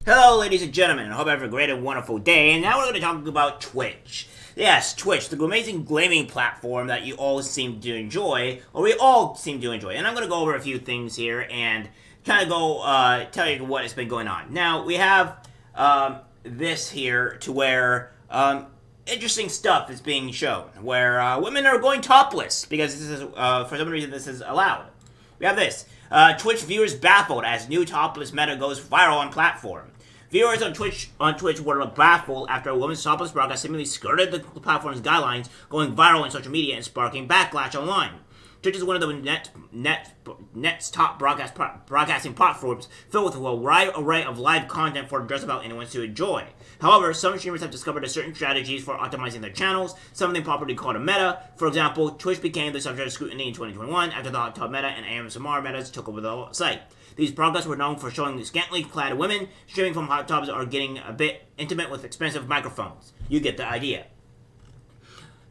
Hello, ladies and gentlemen. I hope you have a great and wonderful day. And now we're going to talk about Twitch. Yes, Twitch, the amazing gaming platform that you all seem to enjoy, or we all seem to enjoy. And I'm going to go over a few things here and kind of go tell you what has been going on. Now, we have this here to where interesting stuff is being shown, where women are going topless because this is, for some reason, this is allowed. We have this. Twitch viewers baffled as new topless meta goes viral on platform. Viewers on Twitch were baffled after a woman's topless broadcast seemingly skirted the platform's guidelines, going viral on social media and sparking backlash online. Twitch is one of the net's top broadcasting platforms, filled with a wide array of live content for just about anyone to enjoy. However, some streamers have discovered certain strategies for optimizing their channels, something popularly called a meta. For example, Twitch became the subject of scrutiny in 2021 after the hot tub meta and ASMR metas took over the site. These broadcasts were known for showing scantily clad women streaming from hot tubs or getting a bit intimate with expensive microphones. You get the idea.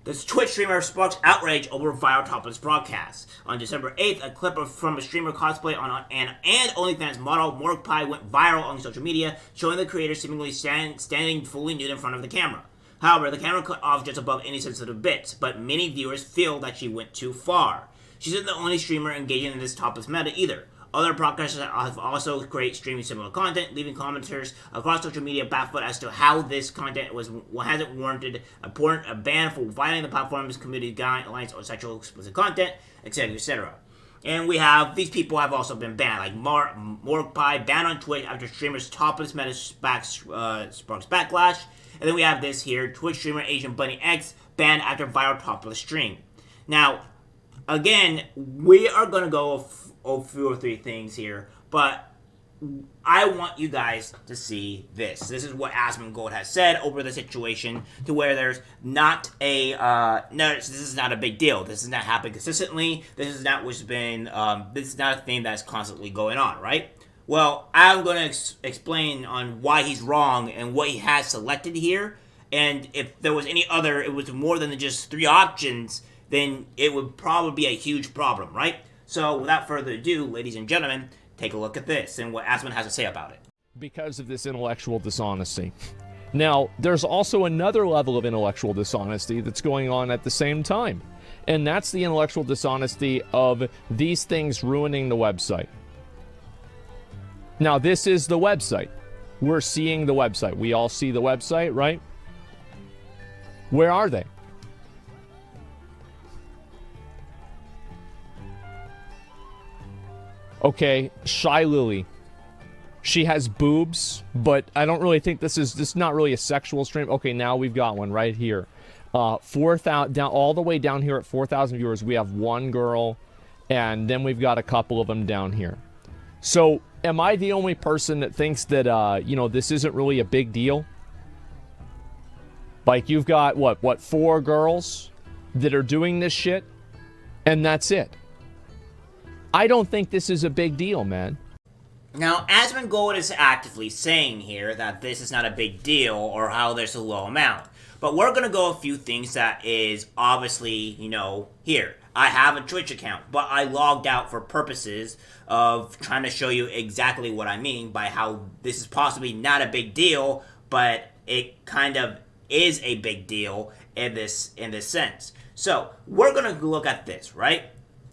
This Twitch streamer sparks outrage over viral topless broadcasts. On December 8th, a clip from a streamer cosplay and OnlyFans model Morgpie went viral on social media, showing the creator seemingly standing fully nude in front of the camera. However, the camera cut off just above any sensitive bits, but many viewers feel that she went too far. She's not the only streamer engaging in this topless meta either. Other broadcasters have also created streaming similar content, leaving commenters across social media baffled as to how this content hasn't warranted a ban for violating the platform's community guidelines on sexual explicit content, etc., etc. And we have, these people have also been banned, like Morgpie banned on Twitch after streamer's topless meta sparks backlash. And then we have this here, Twitch streamer Asian Bunny X banned after viral topless stream. Now, again, we are going to go a few or three things here, but I want you guys to see this. This is what Asmongold has said over the situation, to where there's not a no, this is not a big deal. This is not happening consistently. This is not what's been. This is not a thing that's constantly going on, right? Well, I'm going to explain on why he's wrong and what he has selected here. And if there was any other, it was more than just three options, then it would probably be a huge problem, right? So, without further ado, ladies and gentlemen, take a look at this and what Asmon has to say about it. Because of this intellectual dishonesty. Now, there's also another level of intellectual dishonesty that's going on at the same time. And that's the intellectual dishonesty of these things ruining the website. Now, this is the website. We're seeing the website. We all see the website, right? Where are they? Okay, Shy Lily. She has boobs, but I don't really think this is not really a sexual stream. Okay, now we've got one right here. 4,000 down all the way down here at 4,000 viewers. We have one girl, and then we've got a couple of them down here. So, am I the only person that thinks that this isn't really a big deal? Like, you've got what 4 girls that are doing this shit, and that's it. I don't think this is a big deal, man. Now, Asmongold is actively saying here that this is not a big deal or how there's a low amount. But we're going to go a few things that is obviously, here. I have a Twitch account, but I logged out for purposes of trying to show you exactly what I mean by how this is possibly not a big deal, but it kind of is a big deal in this sense. So, we're going to look at this, right?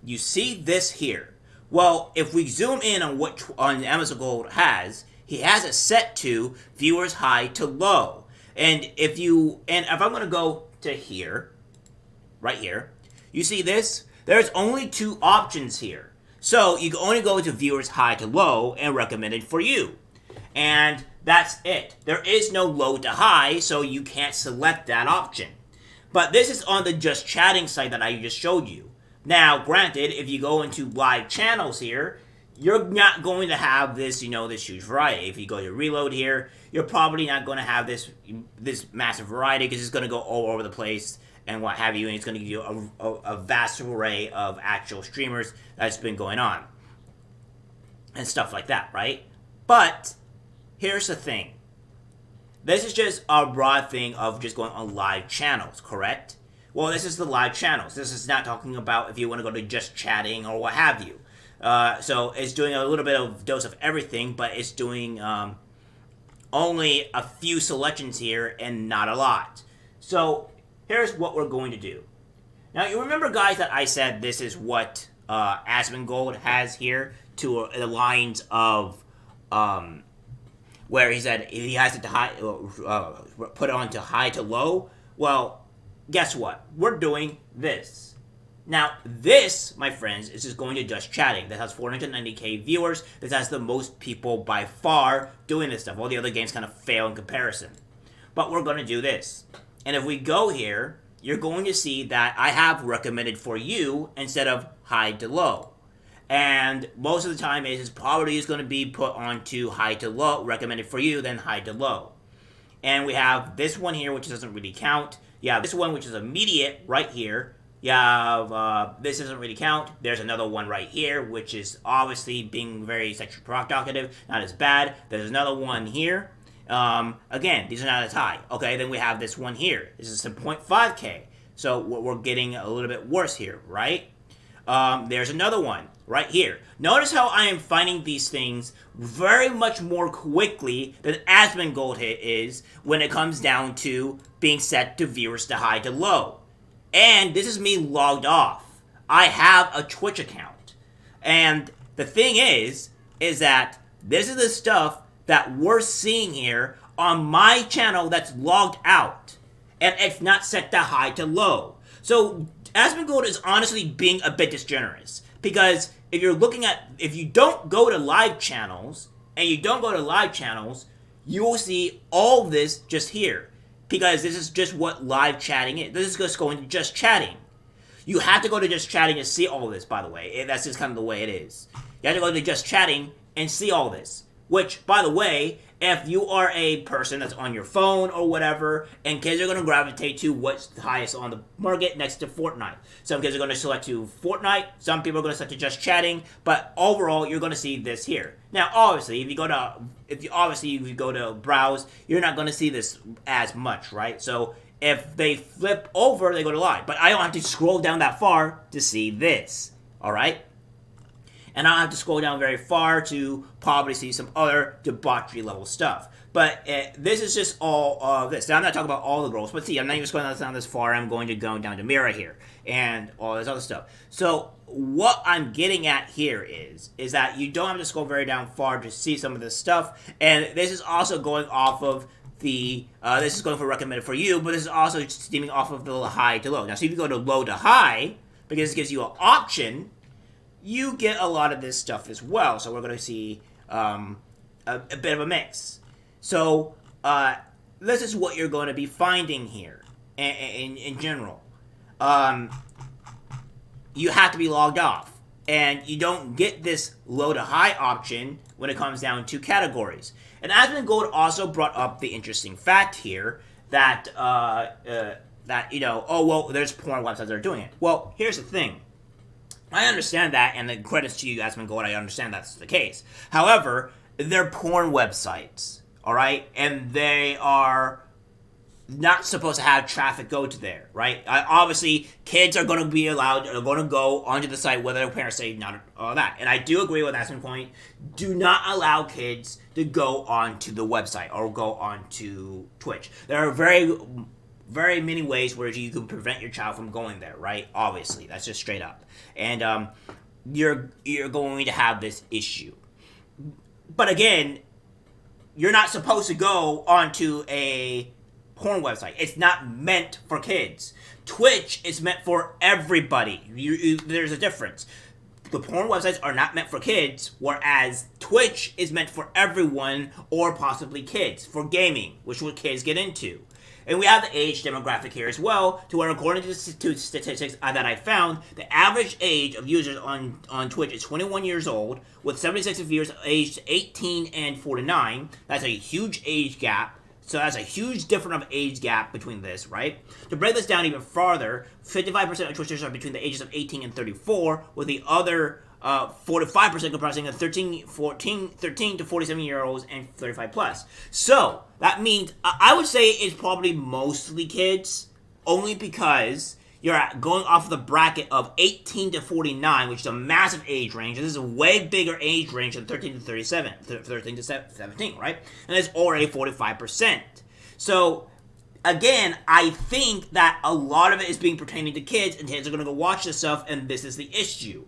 You see this here. Well, if we zoom in on what Asmongold has, he has it set to viewers high to low. And if I'm going to go to here, right here, you see this? There's only 2 options here. So you can only go to viewers high to low and recommended for you. And that's it. There is no low to high, so you can't select that option. But this is on the Just Chatting site that I just showed you. Now, granted, if you go into live channels here, you're not going to have this, this huge variety. If you go to reload here, you're probably not going to have this massive variety because it's going to go all over the place and what have you, and it's going to give you a vast array of actual streamers that's been going on and stuff like that, right? But here's the thing. This is just a broad thing of just going on live channels, correct? Well, this is the live channels. This is not talking about if you want to go to Just Chatting or what have you. So it's doing a little bit of dose of everything, but it's doing only a few selections here and not a lot. So here's what we're going to do. Now, you remember, guys, that I said this is what Asmongold has here to the lines of where he said he has it to high, put it on to high to low. Well, guess what? We're doing this. Now, this, my friends, is just going to Just Chatting. That has 490k viewers. This has the most people by far doing this stuff. All the other games kind of fail in comparison. But we're going to do this. And if we go here, you're going to see that I have recommended for you instead of high to low. And most of the time, it's probably is going to be put onto high to low, recommended for you, then high to low. And we have this one here, which doesn't really count. You have this one, which is immediate, right here. You have, this doesn't really count. There's another one right here, which is obviously being very sexually provocative, not as bad. There's another one here. Again, these are not as high. Okay, then we have this one here. This is 0.5k. So we're getting a little bit worse here, right? There's another one right here. Notice how I am finding these things very much more quickly than Asmongold is when it comes down to being set to viewers to high to low. And this is me logged off. I have a Twitch account. And the thing is that this is the stuff that we're seeing here on my channel that's logged out. And it's not set to high to low. So Asmongold is honestly being a bit disgenerous. Because if you're looking at, if you don't go to live channels, you will see all this just here. Because this is just what live chatting is. This is just going to Just Chatting. You have to go to Just Chatting to see all this, by the way. That's just kind of the way it is. You have to go to Just Chatting and see all this. Which, by the way, if you are a person that's on your phone or whatever, and kids are going to gravitate to what's the highest on the market next to Fortnite. Some kids are going to select to Fortnite, some people are going to select to Just Chatting, but overall, you're going to see this here. Now, obviously, if you go to browse, you're not going to see this as much, right? So, if they flip over, they go to live. But I don't have to scroll down that far to see this, alright? And I don't have to scroll down very far to probably see some other debauchery level stuff. But this is just all of this. Now, I'm not talking about all the girls, but see, I'm not even scrolling down this far. I'm going to go down to Mira here and all this other stuff. So what I'm getting at here is that you don't have to scroll very down far to see some of this stuff. And this is also going off of the, this is going for recommended for you, but this is also steaming off of the high to low. Now, see if you go to low to high, because this gives you an option, you get a lot of this stuff as well. So we're going to see a bit of a mix. So this is what you're going to be finding here in general. You have to be logged off. And you don't get this low to high option when it comes down to categories. And Asmongold also brought up the interesting fact here that, that, you know, oh, well, there's porn websites that are doing it. Well, here's the thing. I understand that, and the credits to you, Asmongold, I understand that's the case. However, they're porn websites, alright? And they are not supposed to have traffic go to there, right? Obviously, kids are going to be allowed, are going to go onto the site whether their parents say not all that. And I do agree with Asmon's point. Do not allow kids to go onto the website or go onto Twitch. There are very many ways where you can prevent your child from going there, right? Obviously, that's just straight up. And you're going to have this issue. But again, you're not supposed to go onto a porn website. It's not meant for kids. Twitch is meant for everybody. There's a difference. The porn websites are not meant for kids, whereas Twitch is meant for everyone or possibly kids, for gaming, which what kids get into. And we have the age demographic here as well, to where according to statistics that I found, the average age of users on Twitch is 21 years old, with 76 of viewers aged 18 and 49. That's a huge age gap. So that's a huge difference of age gap between this, right? To break this down even farther, 55% of Twitchers are between the ages of 18 and 34, with the other 45% comprising of 13 to 47-year-olds and 35 plus. So that means I would say it's probably mostly kids, only because you're going off the bracket of 18 to 49, which is a massive age range. And this is a way bigger age range than 13 to 37, 13 to 17, right? And it's already 45%. So, again, I think that a lot of it is being pertaining to kids, and kids are going to go watch this stuff, and this is the issue.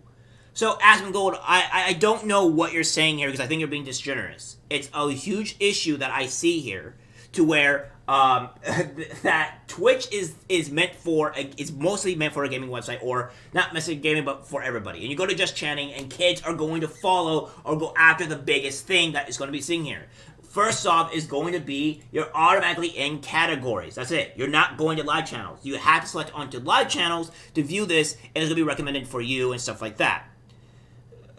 So, Asmongold, I don't know what you're saying here, because I think you're being disgenerous. It's a huge issue that I see here, to where that Twitch is meant for, it's mostly meant for a gaming website, or not necessarily gaming, but for everybody. And you go to Just Chatting, and kids are going to follow or go after the biggest thing that is going to be seen here. First off is going to be, you're automatically in categories. That's it. You're not going to live channels. You have to select onto live channels to view this, and it's going to be recommended for you and stuff like that.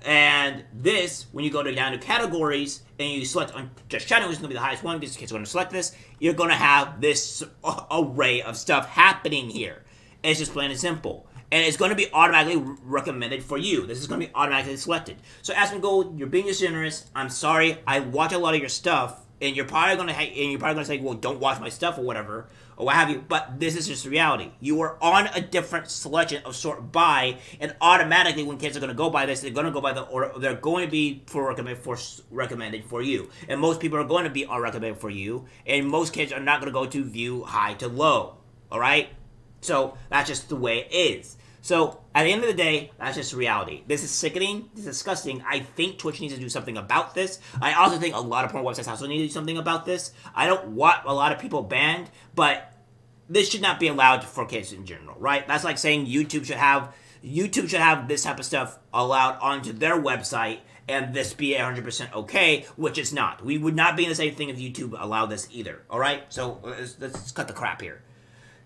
And this, when you go down to categories, and you select on Just Chatting, which is going to be the highest one, because kids are going to select this, you're going to have this array of stuff happening here. It's just plain and simple. And it's going to be automatically recommended for you. This is going to be automatically selected. So Asmongold, you're being generous. I'm sorry. I watch a lot of your stuff, and you're probably going to say, well, don't watch my stuff or whatever, or what have you. But this is just reality. You are on a different selection of sort by, and automatically when kids are going to go by this, they're going to go by the order. They're going to be recommended for you, and most people are going to be recommended for you, and most kids are not going to go to view high to low. All right. So that's just the way it is. So at the end of the day, that's just reality. This is sickening. This is disgusting. I think Twitch needs to do something about this. I also think a lot of porn websites also need to do something about this. I don't want a lot of people banned, but this should not be allowed for kids in general, right? That's like saying YouTube should have this type of stuff allowed onto their website, and this be 100% okay, which it's not. We would not be in the same thing if YouTube allowed this either. All right, so let's cut the crap here.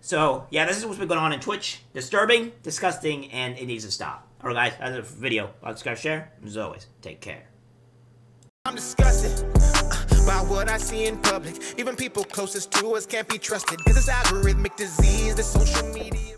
So, yeah, this is what's been going on in Twitch. Disturbing, disgusting, and it needs to stop. Alright, guys, that's a video. Like, subscribe, share. As always, take care. I'm disgusted by what I see in public. Even people closest to us can't be trusted. This is algorithmic disease, the social media.